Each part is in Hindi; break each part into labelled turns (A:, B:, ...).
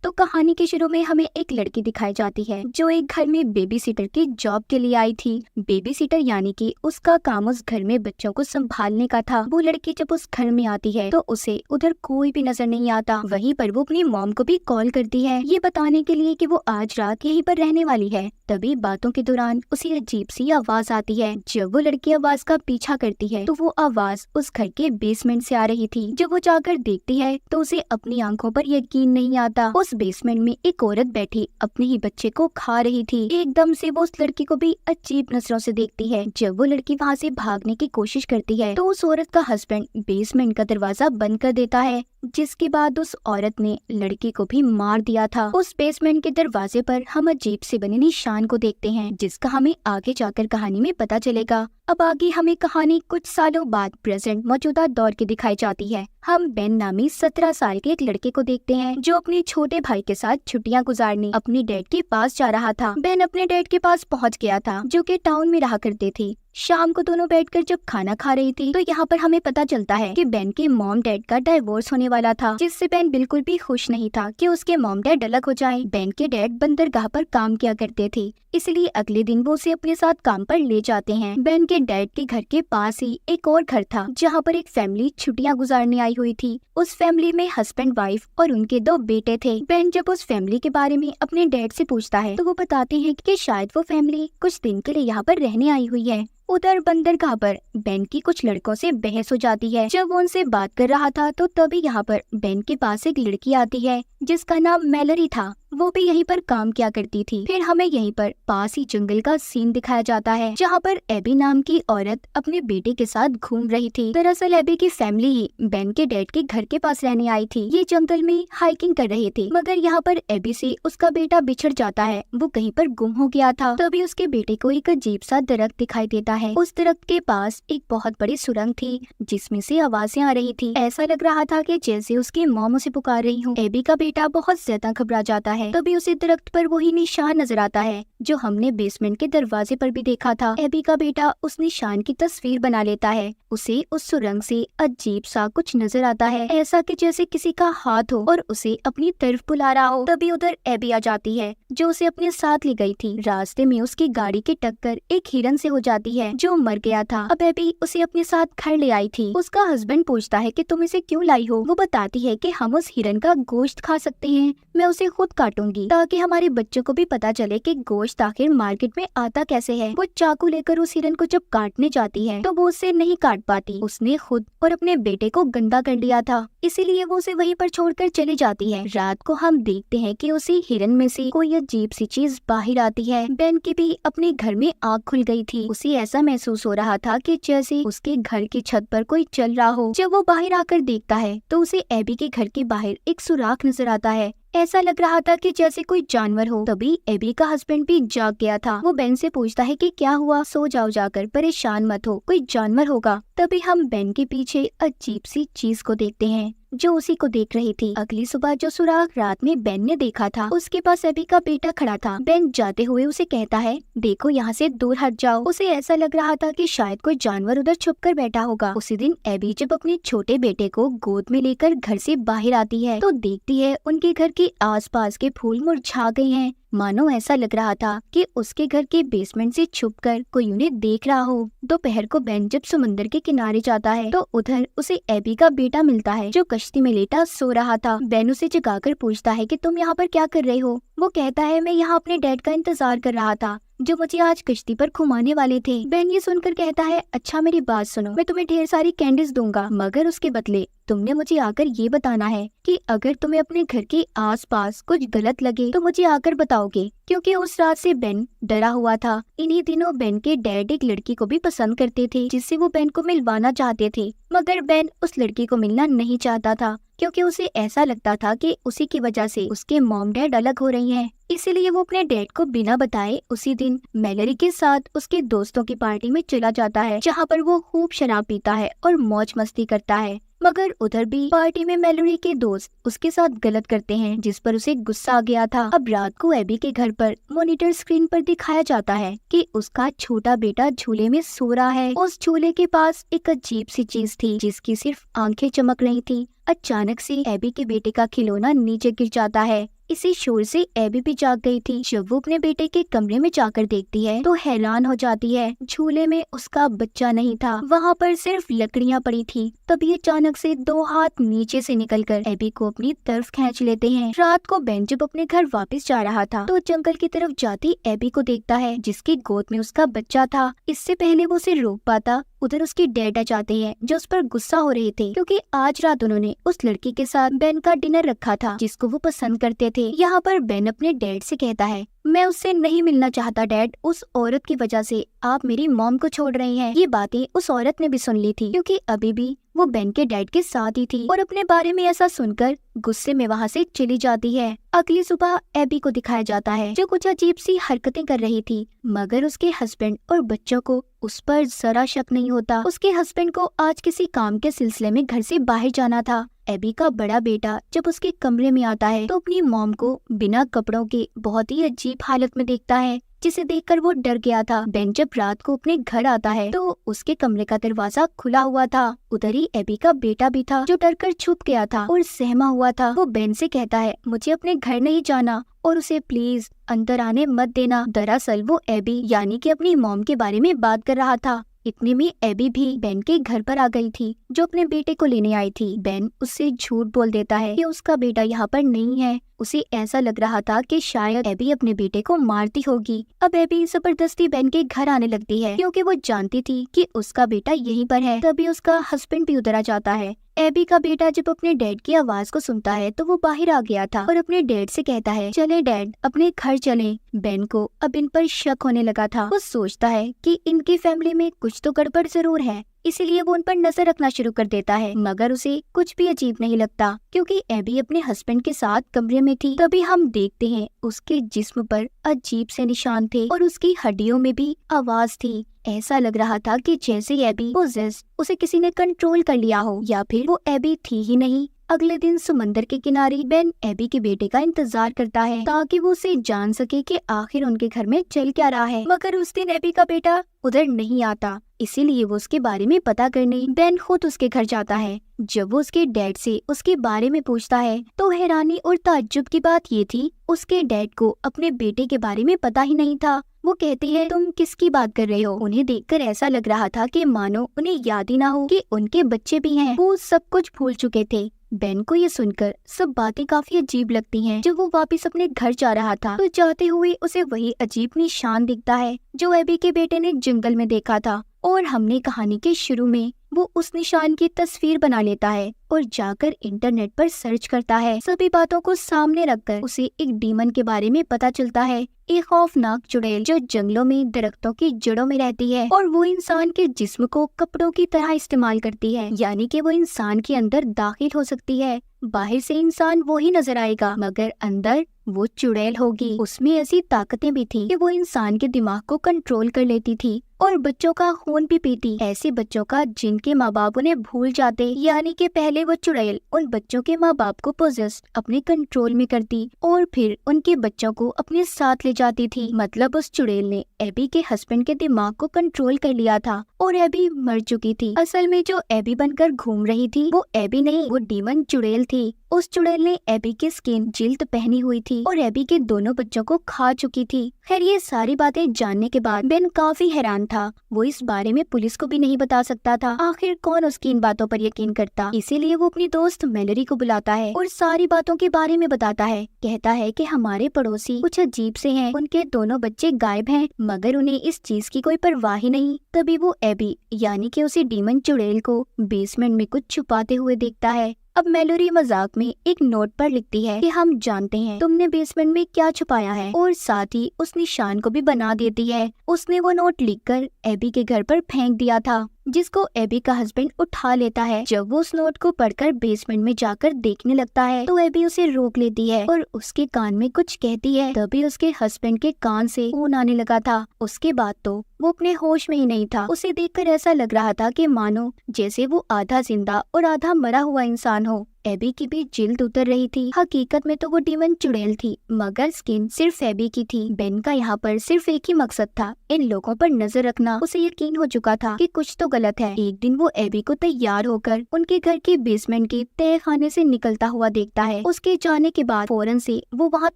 A: तो कहानी के शुरू में हमें एक लड़की दिखाई जाती है जो एक घर में बेबी सीटर की जॉब के लिए आई थी। बेबी सीटर यानी कि उसका काम उस घर में बच्चों को संभालने का था। वो लड़की जब उस घर में आती है तो उसे उधर कोई भी नजर नहीं आता। वहीं पर वो अपनी मॉम को भी कॉल करती है ये बताने के लिए कि वो आज रात यहीं पर रहने वाली है। तभी बातों के दौरान उसे अजीब सी आवाज आती है। जब वो लड़की आवाज का पीछा करती है तो वो आवाज उस घर के बेसमेंट से आ रही थी। जब वो जाकर देखती है तो उसे अपनी आंखों पर यकीन नहीं आता। उस बेसमेंट में एक औरत बैठी अपने ही बच्चे को खा रही थी। एकदम से वो उस लड़की को भी अजीब नजरों से देखती है। जब वो लड़की वहाँ से भागने की कोशिश करती है तो उस औरत का हस्बैंड बेसमेंट का दरवाजा बंद कर देता है, जिसके बाद उस औरत ने लड़की को भी मार दिया था। उस बेसमेंट के दरवाजे पर हम अजीब से बने निशान को देखते हैं, जिसका हमें आगे जाकर कहानी में पता चलेगा। अब आगे हमें कहानी कुछ सालों बाद प्रेजेंट मौजूदा दौर की दिखाई जाती है। हम बेन नामी 17 साल के एक लड़के को देखते हैं जो अपने छोटे भाई के साथ छुट्टियां गुजारने अपने डैड के पास जा रहा था। बेन अपने डैड के पास पहुंच गया था जो कि टाउन में रहा करते थे। शाम को दोनों बैठकर जब खाना खा रही थी तो यहाँ पर हमें पता चलता है कि बेन के मॉम डैड का डाइवोर्स होने वाला था, जिससे बेन बिल्कुल भी खुश नहीं था कि उसके मॉम डैड अलग हो जाएं। बेन के डैड बंदरगाह पर काम किया करते थे, इसलिए अगले दिन वो उसे अपने साथ काम पर ले जाते हैं। बेन के डैड के घर के पास ही एक और घर था जहाँ पर एक फैमिली छुट्टियां गुजारने आई हुई थी। उस फैमिली में हस्बैंड वाइफ और उनके 2 बेटे थे। बेन जब उस फैमिली के बारे में अपने डैड से पूछता है तो वो बताते हैं कि शायद वो फैमिली कुछ दिन के लिए यहाँ पर रहने आई हुई है। उधर बंदरगाह पर बेन की कुछ लड़कों से बहस हो जाती है। जब वो उनसे बात कर रहा था तो तभी यहाँ पर बेन के पास एक लड़की आती है जिसका नाम मैलरी था। वो भी यहीं पर काम किया करती थी। फिर हमें यहीं पर पास ही जंगल का सीन दिखाया जाता है जहाँ पर एबी नाम की औरत अपने बेटे के साथ घूम रही थी। दरअसल एबी की फैमिली ही बेन के डैड के घर के पास रहने आई थी। ये जंगल में हाइकिंग कर रहे थे, मगर यहाँ पर एबी से उसका बेटा बिछड़ जाता है। वो कहीं पर गुम हो गया था। तभी उसके बेटे को एक अजीब सा दरख्त दिखाई देता है। उस दरख्त के पास एक बहुत बड़ी सुरंग थी जिसमें से आवाजें आ रही थी। ऐसा लग रहा था कि जैसे उसकी मॉम उसे पुकार रही हो। एबी का बेटा बहुत ज्यादा घबरा जाता है। तभी उसे दरख्त पर वही निशान नजर आता है जो हमने बेसमेंट के दरवाजे पर भी देखा था। एबी का बेटा उस निशान की तस्वीर बना लेता है। उसे उस सुरंग से अजीब सा कुछ नजर आता है, ऐसा कि जैसे किसी का हाथ हो और उसे अपनी तरफ बुला रहा हो। तभी उधर एबी आ जाती है जो उसे अपने साथ ले गई थी। रास्ते में उसकी गाड़ी की टक्कर एक हिरन से हो जाती है जो मर गया था। अब एबी उसे अपने साथ घर ले आई थी। उसका हस्बैंड पूछता है कि तुम इसे क्यों लाई हो। वो बताती है कि हम उस हिरन का गोश्त खा सकते हैं, मैं उसे खुद काटूंगी ताकि हमारे बच्चों को भी पता चले कि गोश्त आखिर मार्केट में आता कैसे है। वो चाकू लेकर उस हिरन को जब काटने जाती है तो वो उसे नहीं काट पाती। उसने खुद और अपने बेटे को गंदा कर लिया था, इसीलिए वो उसे वहीं पर छोड़कर चली जाती है। रात को हम देखते हैं कि उसी हिरन में से कोई अजीब सी चीज बाहर आती है। बेन की भी अपने घर में आग खुल गई थी। उसे ऐसा महसूस हो रहा था कि जैसे उसके घर की छत पर कोई चल रहा हो। जब वो बाहर आकर देखता है तो उसे एबी के घर के बाहर एक सुराख नजर आता है। ऐसा लग रहा था कि जैसे कोई जानवर हो। तभी एबी का हस्बैंड भी जाग गया था। वो बेन से पूछता है कि क्या हुआ, सो जाओ जाकर, परेशान मत हो, कोई जानवर होगा। तभी हम बेन के पीछे अजीब सी चीज को देखते हैं जो उसी को देख रही थी। अगली सुबह जो सुराग रात में बेन ने देखा था उसके पास एबी का बेटा खड़ा था। बेन जाते हुए उसे कहता है देखो यहाँ से दूर हट जाओ। उसे ऐसा लग रहा था कि शायद कोई जानवर उधर छुप कर बैठा होगा। उसी दिन एबी जब अपने छोटे बेटे को गोद में लेकर घर से बाहर आती है तो देखती है उनके घर के आसपास के फूल मुरझा गए हैं। मानो ऐसा लग रहा था कि उसके घर के बेसमेंट से छुपकर कोई उन्हें देख रहा हो। दोपहर को बेन जब समुद्र के किनारे जाता है तो उधर उसे एबी का बेटा मिलता है जो कश्ती में लेटा सो रहा था। बेन उसे जगाकर पूछता है कि तुम यहाँ पर क्या कर रहे हो। वो कहता है मैं यहाँ अपने डैड का इंतजार कर रहा था जो मुझे आज कश्ती पर घुमाने वाले थे। बेन ये सुनकर कहता है अच्छा मेरी बात सुनो, मैं तुम्हें ढेर सारी कैंडीज दूंगा, मगर उसके बदले तुमने मुझे आकर ये बताना है कि अगर तुम्हें अपने घर के आसपास कुछ गलत लगे तो मुझे आकर बताओगे, क्योंकि उस रात से बेन डरा हुआ था। इन्हीं दिनों बेन के डैड एक लड़की को भी पसंद करते थे जिससे वो बेन को मिलवाना चाहते थे, मगर बेन उस लड़की को मिलना नहीं चाहता था क्योंकि उसे ऐसा लगता था कि उसी की वजह से उसके मॉम डैड अलग हो रही हैं। इसीलिए वो अपने डैड को बिना बताए उसी दिन मैलरी के साथ उसके दोस्तों की पार्टी में चला जाता है जहाँ पर वो खूब शराब पीता है और मौज मस्ती करता है। मगर उधर भी पार्टी में मैलरी के दोस्त उसके साथ गलत करते हैं जिस पर उसे गुस्सा आ गया था। अब रात को एबी के घर पर मॉनिटर स्क्रीन पर दिखाया जाता है कि उसका छोटा बेटा झूले में सो रहा है। उस झूले के पास एक अजीब सी चीज थी जिसकी सिर्फ आंखें चमक रही थी। अचानक से एबी के बेटे का खिलौना नीचे गिर जाता है। इसी शोर से एबी भी जाग गई थी। जब वो अपने बेटे के कमरे में जाकर देखती है तो हैरान हो जाती है। झूले में उसका बच्चा नहीं था, वहाँ पर सिर्फ लकड़ियाँ पड़ी थी। तभी अचानक से दो हाथ नीचे से निकलकर एबी को अपनी तरफ खींच लेते हैं। रात को बेन जब अपने घर वापस जा रहा था तो जंगल की तरफ जाती एबी को देखता है जिसकी गोद में उसका बच्चा था। इससे पहले वो उसे रोक पाता, उधर उसकी डैड आ जाते हैं जो उस पर गुस्सा हो रहे थे क्योंकि आज रात उन्होंने उस लड़की के साथ बेन का डिनर रखा था जिसको वो पसंद करते थे। यहाँ पर बेन अपने डैड से कहता है, मैं उससे नहीं मिलना चाहता डैड, उस औरत की वजह से आप मेरी मॉम को छोड़ रहे हैं। ये बातें उस औरत ने भी सुन ली थी क्योंकि अभी भी वो बेन के डैड के साथ ही थी और अपने बारे में ऐसा सुनकर गुस्से में वहाँ से चली जाती है। अगली सुबह एबी को दिखाया जाता है जो कुछ अजीब सी हरकतें कर रही थी, मगर उसके हस्बैंड और बच्चों को उस पर जरा शक नहीं होता। उसके हस्बैंड को आज किसी काम के सिलसिले में घर से बाहर जाना था। एबी का बड़ा बेटा जब उसके कमरे में आता है तो अपनी मॉम को बिना कपड़ों के बहुत ही अजीब हालत में देखता है, जिसे देखकर वो डर गया था। बेन जब रात को अपने घर आता है तो उसके कमरे का दरवाजा खुला हुआ था। उधर ही एबी का बेटा भी था जो डरकर छुप गया था और सहमा हुआ था। वो बेन से कहता है, मुझे अपने घर नहीं जाना और उसे प्लीज अंदर आने मत देना। दरअसल वो एबी यानी कि अपनी मॉम के बारे में बात कर रहा था। इतने में एबी भी बेन के घर पर आ गई थी जो अपने बेटे को लेने आई थी। बेन उससे झूठ बोल देता है कि उसका बेटा यहाँ पर नहीं है। उसे ऐसा लग रहा था कि शायद एबी अपने बेटे को मारती होगी। अब एबी जबरदस्ती बेन के घर आने लगती है क्योंकि वो जानती थी कि उसका बेटा यहीं पर है। तभी उसका हस्बैंड भी उधर आ जाता है। एबी का बेटा जब अपने डैड की आवाज को सुनता है तो वो बाहर आ गया था और अपने डैड से कहता है, चले डैड अपने घर चले। बेन को अब इन पर शक होने लगा था। वो सोचता है कि इनकी फैमिली में कुछ तो गड़बड़ जरूर है, इसीलिए वो उन पर नजर रखना शुरू कर देता है। मगर उसे कुछ भी अजीब नहीं लगता क्योंकि एबी अपने हस्बैंड के साथ कमरे में थी। तभी हम देखते हैं उसके जिस्म पर अजीब से निशान थे और उसकी हड्डियों में भी आवाज थी। ऐसा लग रहा था कि जैसे एबी पोजेस्ड, उसे किसी ने कंट्रोल कर लिया हो या फिर वो एबी थी ही नहीं। अगले दिन समंदर के किनारे बेन एबी के बेटे का इंतजार करता है ताकि वो उसे जान सके कि आखिर उनके घर में चल क्या रहा है। मगर उस दिन एबी का बेटा उधर नहीं आता, इसीलिए वो उसके बारे में पता करने बेन खुद उसके घर जाता है। जब वो उसके डैड से उसके बारे में पूछता है तो हैरानी और ताज्जुब की बात ये थी, उसके डैड को अपने बेटे के बारे में पता ही नहीं था। वो कहती है, तुम किसकी बात कर रहे हो? उन्हें देखकर ऐसा लग रहा था कि मानो उन्हें याद ही ना हो कि उनके बच्चे भी हैं। वो सब कुछ भूल चुके थे। बेन को ये सुनकर सब बातें काफी अजीब लगती हैं। जब वो वापस अपने घर जा रहा था तो जाते हुए उसे वही अजीब निशान दिखता है जो एबी के बेटे ने जंगल में देखा था। और हमने कहानी के शुरू में वो उस निशान की तस्वीर बना लेता है और जाकर इंटरनेट पर सर्च करता है। सभी बातों को सामने रखकर उसे एक डीमन के बारे में पता चलता है, एक खौफनाक चुड़ैल जो जंगलों में दरख्तों की जड़ों में रहती है और वो इंसान के जिस्म को कपड़ों की तरह इस्तेमाल करती है, यानी कि वो इंसान के अंदर दाखिल हो सकती है। बाहर से इंसान वो ही नजर आएगा मगर अंदर वो चुड़ैल होगी। उसमें ऐसी ताकतें भी थी कि वो इंसान के दिमाग को कंट्रोल कर लेती थी और बच्चों का खून भी पीती, ऐसे बच्चों का जिनके माँ बाप उन्हें भूल जाते। यानी कि पहले वो चुड़ैल उन बच्चों के माँ बाप को पोजेस्ड अपने कंट्रोल में करती और फिर उनके बच्चों को अपने साथ ले जाती थी। मतलब उस चुड़ैल ने एबी के हस्बैंड के दिमाग को कंट्रोल कर लिया था और एबी मर चुकी थी। असल में जो एबी बनकर घूम रही थी वो एबी नहीं, वो डीमन चुड़ैल थी। उस चुड़ैल ने एबी की स्किन जिल्द पहनी हुई थी और एबी के दोनों बच्चों को खा चुकी थी। खैर ये सारी बातें जानने के बाद बेन काफी हैरान था। वो इस बारे में पुलिस को भी नहीं बता सकता था, आखिर कौन उसकी इन बातों पर यकीन करता। इसीलिए वो अपनी दोस्त मेलोरी को बुलाता है और सारी बातों के बारे में बताता है। कहता है कि हमारे पड़ोसी कुछ अजीब से हैं, उनके दोनों बच्चे गायब हैं मगर उन्हें इस चीज की कोई परवाह ही नहीं। तभी वो एबी यानी कि उसी डीमन चुड़ैल को बेसमेंट में कुछ छुपाते हुए देखता है। अब मेलोरी मजाक में एक नोट पर लिखती है कि हम जानते हैं तुमने बेसमेंट में क्या छुपाया है और साथ ही उस निशान को भी बना देती है। उसने वो नोट लिखकर एबी के घर पर फेंक दिया था जिसको एबी का हस्बैंड उठा लेता है। जब वो उस नोट को पढ़कर बेसमेंट में जाकर देखने लगता है तो एबी उसे रोक लेती है और उसके कान में कुछ कहती है। तभी उसके हस्बैंड के कान से खून आने लगा था। उसके बाद तो वो अपने होश में ही नहीं था। उसे देखकर ऐसा लग रहा था कि मानो जैसे वो आधा जिंदा और आधा मरा हुआ इंसान हो। एबी की भी जिल्द उतर रही थी। हकीकत में तो वो डीमन चुड़ैल थी, मगर स्किन सिर्फ एबी की थी। बेन का यहाँ पर सिर्फ एक ही मकसद था, इन लोगों पर नजर रखना। उसे यकीन हो चुका था कि कुछ तो गलत है। एक दिन वो एबी को तैयार होकर उनके घर के बेसमेंट के तहखाने से निकलता हुआ देखता है। उसके जाने के बाद फौरन से वो वहाँ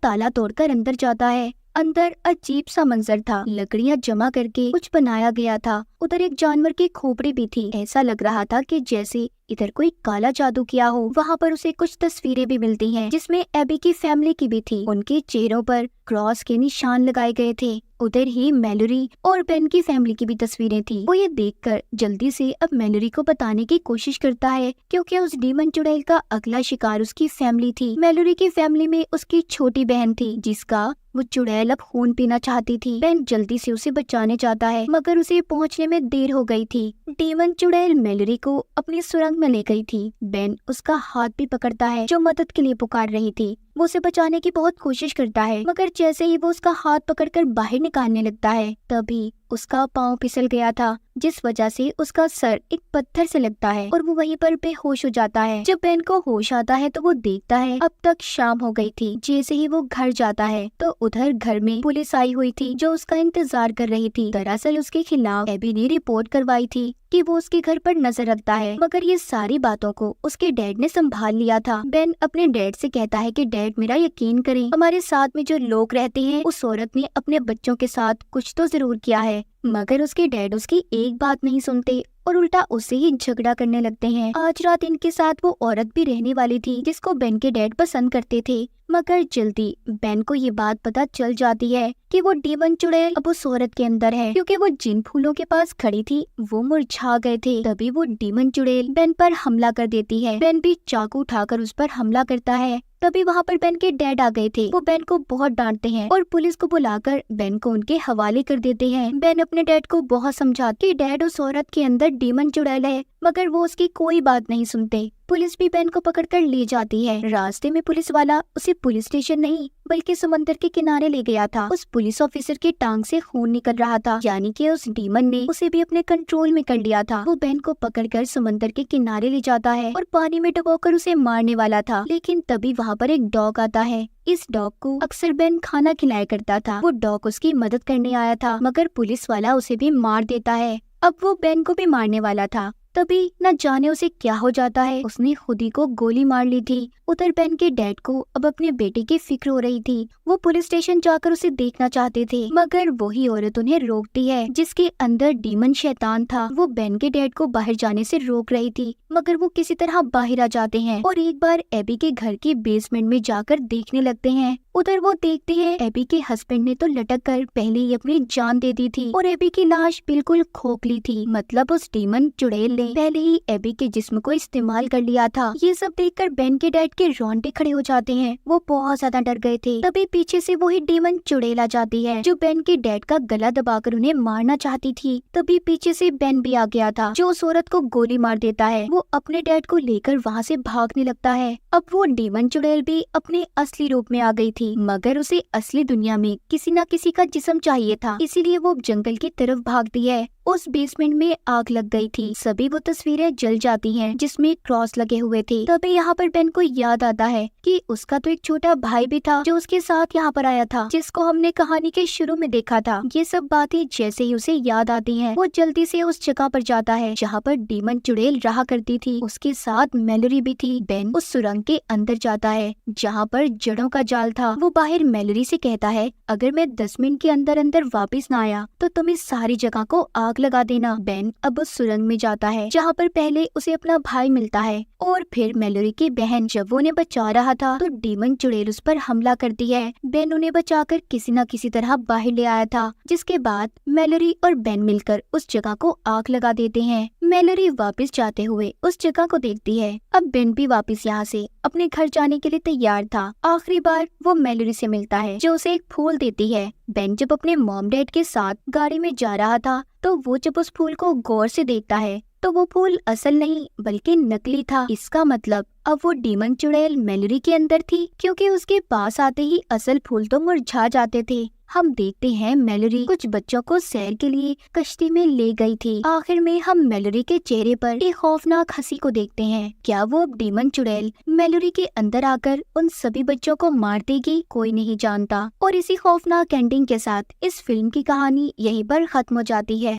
A: ताला तोड़कर अंदर जाता है। अंदर अजीब सा मंजर था, लकड़ियाँ जमा करके कुछ बनाया गया था। उधर एक जानवर की खोपड़ी भी थी। ऐसा लग रहा था कि जैसे इधर कोई काला जादू किया हो। वहाँ पर उसे कुछ तस्वीरें भी मिलती हैं, जिसमें एबी की फैमिली की भी थी। उनके चेहरों पर क्रॉस के निशान लगाए गए थे। उधर ही मैलोरी और बेन की फैमिली की भी तस्वीरें थी। वो ये देखकर जल्दी से अब मैलोरी को बताने की कोशिश करता है, क्योंकि उस डीमन चुड़ैल का अगला शिकार उसकी फैमिली थी। मैलोरी की फैमिली में उसकी छोटी बहन थी, जिसका वो चुड़ैल अब खून पीना चाहती थी। बेन जल्दी से उसे बचाने जाता है, मगर उसे पहुंचने में देर हो गई थी। डीमन चुड़ैल मैलोरी को अपनी सुरंग में ले गई थी। बेन उसका हाथ भी पकड़ता है, जो मदद के लिए पुकार रही थी। वो उसे बचाने की बहुत कोशिश करता है, मगर जैसे ही वो उसका हाथ पकड़कर बाहर निकालने लगता है, तभी उसका पाँव फिसल गया था, जिस वजह से उसका सर एक पत्थर से लगता है और वो वहीं पर बेहोश हो जाता है। जब बेन को होश आता है तो वो देखता है अब तक शाम हो गई थी। जैसे ही वो घर जाता है तो उधर घर में पुलिस आई हुई थी, जो उसका इंतजार कर रही थी। दरअसल उसके खिलाफ एबी ने रिपोर्ट करवाई थी कि वो उसके घर पर नजर रखता है, मगर ये सारी बातों को उसके डैड ने संभाल लिया था। बेन अपने डैड से कहता है कि डैड मेरा यकीन करें, हमारे साथ में जो लोग रहते हैं उस औरत ने अपने बच्चों के साथ कुछ तो जरूर किया है। मगर उसके डैड उसकी एक बात नहीं सुनते और उल्टा उससे ही झगड़ा करने लगते हैं। आज रात इनके साथ वो औरत भी रहने वाली थी, जिसको बेन के डैड पसंद करते थे। मगर जल्दी बेन को ये बात पता चल जाती है कि वो डीमन चुड़ैल अब उस औरत के अंदर है, क्योंकि वो जिन फूलों के पास खड़ी थी वो मुरझा गए थे। तभी वो डीमन चुड़ैल बेन पर हमला कर देती है। बेन भी चाकू उठाकर उस पर हमला करता है। तभी वहाँ पर बेन के डैड आ गए थे। वो बेन को बहुत डांटते हैं और पुलिस को बुलाकर बेन को उनके हवाले कर देते हैं। बेन अपने डैड को बहुत समझाते कि डैड उस औरत के अंदर डीमन चुड़ैल है, मगर वो उसकी कोई बात नहीं सुनते। पुलिस भी बेन को पकड़कर ले जाती है। रास्ते में पुलिस वाला उसे पुलिस स्टेशन नहीं बल्कि समंदर के किनारे ले गया था। उस पुलिस ऑफिसर की टांग से खून निकल रहा था, यानी कि उस डीमन ने उसे भी अपने कंट्रोल में कर लिया था। वो बेन को पकड़कर समंदर के किनारे ले जाता है और पानी में डुबोकर उसे मारने वाला था, लेकिन तभी वहाँ पर एक डॉग आता है। इस डॉग को अक्सर बेन खाना खिलाया करता था। वो डॉग उसकी मदद करने आया था, मगर पुलिस वाला उसे भी मार देता है। अब वो बेन को भी मारने वाला था, तभी न जाने उसे क्या हो जाता है। उसने खुद ही को गोली मार ली थी। उधर बेन के डैड को अब अपने बेटे की फिक्र हो रही थी। वो पुलिस स्टेशन जाकर उसे देखना चाहते थे, मगर वही औरत उन्हें रोकती है, जिसके अंदर डीमन शैतान था। वो बेन के डैड को बाहर जाने से रोक रही थी, मगर वो किसी तरह बाहर आ जाते हैं और एक बार एबी के घर के बेसमेंट में जाकर देखने लगते हैं। उधर वो देखते हैं एबी के हस्बैंड ने तो लटक कर पहले ही अपनी जान दे दी थी और एबी की लाश बिल्कुल खोखली थी। मतलब उस डीमन चुड़ैल ने पहले ही एबी के जिस्म को इस्तेमाल कर लिया था। ये सब देखकर बेन के डैड के रोंगटे खड़े हो जाते हैं। वो बहुत ज्यादा डर गए थे। तभी पीछे से वही डीमन चुड़ैल आ जाती है, जो बेन के डैड का गला दबाकर उन्हें मारना चाहती थी। तभी पीछे से बेन भी आ गया था, जो उस औरत को गोली मार देता है। वो अपने डैड को लेकर वहाँ से भागने लगता है। अब वो डीमन चुड़ैल भी अपने असली रूप में आ गई थी, मगर उसे असली दुनिया में किसी न किसी का जिस्म चाहिए था, इसीलिए वो जंगल की तरफ भागती है। उस बेसमेंट में आग लग गई थी। सभी वो तस्वीरें जल जाती हैं, जिसमें क्रॉस लगे हुए थे। तभी यहाँ पर बेन को याद आता है कि उसका तो एक छोटा भाई भी था, जो उसके साथ यहाँ पर आया था, जिसको हमने कहानी के शुरू में देखा था। ये सब बातें जैसे ही उसे याद आती हैं, वो जल्दी से उस जगह पर जाता है जहाँ पर डीमन चुड़ैल रहा करती थी। उसके साथ मैलोरी भी थी। बेन उस सुरंग के अंदर जाता है जहाँ पर जड़ों का जाल था। वो बाहर मैलोरी से कहता है, अगर मैं 10 मिनट के अंदर अंदर वापस न आया तो तुम इस सारी जगह को आग लगा देना। बेन अब उस सुरंग में जाता है जहाँ पर पहले उसे अपना भाई मिलता है और फिर मैलोरी की बहन। जब वो उन्हें बचा रहा था तो डीमन चुड़ैल उस पर हमला करती है। बेन उन्हें बचाकर किसी न किसी तरह बाहर ले आया था, जिसके बाद मैलोरी और बेन मिलकर उस जगह को आग लगा देते हैं। मैलोरी वापस जाते हुए उस जगह को देखती है। अब बेन भी वापस यहाँ से अपने घर जाने के लिए तैयार था। आखिरी बार वो मैलोरी से मिलता है, जो उसे एक फूल देती है। बेन जब अपने मॉम डैड के साथ गाड़ी में जा रहा था तो वो जब उस फूल को गौर से देखता है तो वो फूल असल नहीं बल्कि नकली था। इसका मतलब अब वो डीमन चुड़ैल मैलोरी के अंदर थी, क्योंकि उसके पास आते ही असल फूल तो मुरझा जाते थे। हम देखते हैं मैलोरी कुछ बच्चों को सैर के लिए कश्ती में ले गई थी। आखिर में हम मैलोरी के चेहरे पर एक खौफनाक हंसी को देखते हैं। क्या वो अब डीमन चुड़ैल मैलोरी के अंदर आकर उन सभी बच्चों को मार देगी? कोई नहीं जानता। और इसी खौफनाक एंडिंग के साथ इस फिल्म की कहानी यहीं पर खत्म हो जाती है।